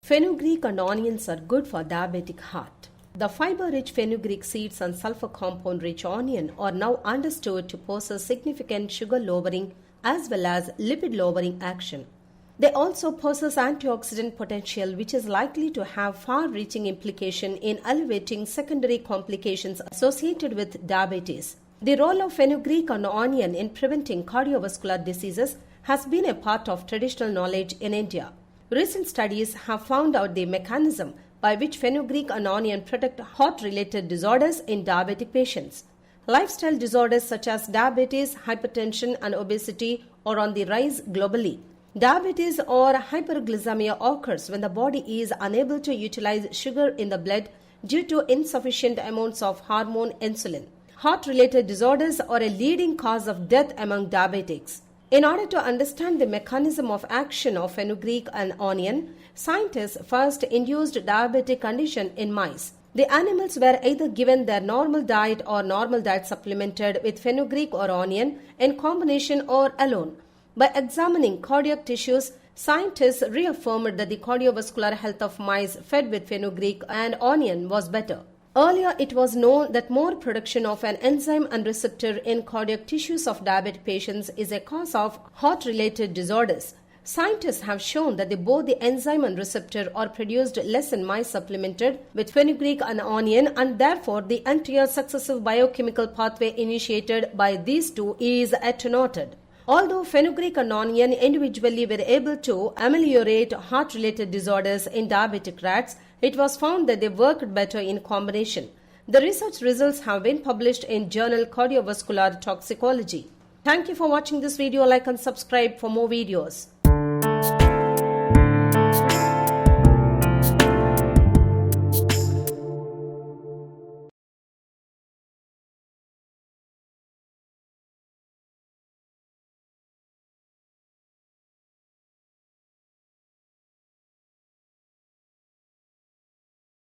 Fenugreek and onions are good for diabetic heart. The fiber-rich fenugreek seeds and sulfur compound-rich onion are now understood to possess significant sugar-lowering as well as lipid-lowering action. They also possess antioxidant potential, which is likely to have far-reaching implication in alleviating secondary complications associated with diabetes. The role of fenugreek and onion in preventing cardiovascular diseases has been a part of traditional knowledge in India. Recent studies have found out the mechanism by which fenugreek and onion protect heart-related disorders in diabetic patients. Lifestyle disorders such as diabetes, hypertension, and obesity are on the rise globally. Diabetes or hyperglycemia occurs when the body is unable to utilize sugar in the blood due to insufficient amounts of hormone insulin. Heart-related disorders are a leading cause of death among diabetics. In order to understand the mechanism of action of fenugreek and onion, scientists first induced diabetic condition in mice. The animals were either given their normal diet or normal diet supplemented with fenugreek or onion in combination or alone. By examining cardiac tissues, scientists reaffirmed that the cardiovascular health of mice fed with fenugreek and onion was better. Earlier, it was known that more production of an enzyme and receptor in cardiac tissues of diabetic patients is a cause of heart-related disorders. Scientists have shown that both the enzyme and receptor are produced less in mice supplemented with fenugreek and onion, and therefore the entire successive biochemical pathway initiated by these two is attenuated. Although fenugreek and onion individually were able to ameliorate heart-related disorders in diabetic rats, it was found that they worked better in combination. The research results have been published in journal Cardiovascular Toxicology. Thank you for watching this video. Like and subscribe for more videos.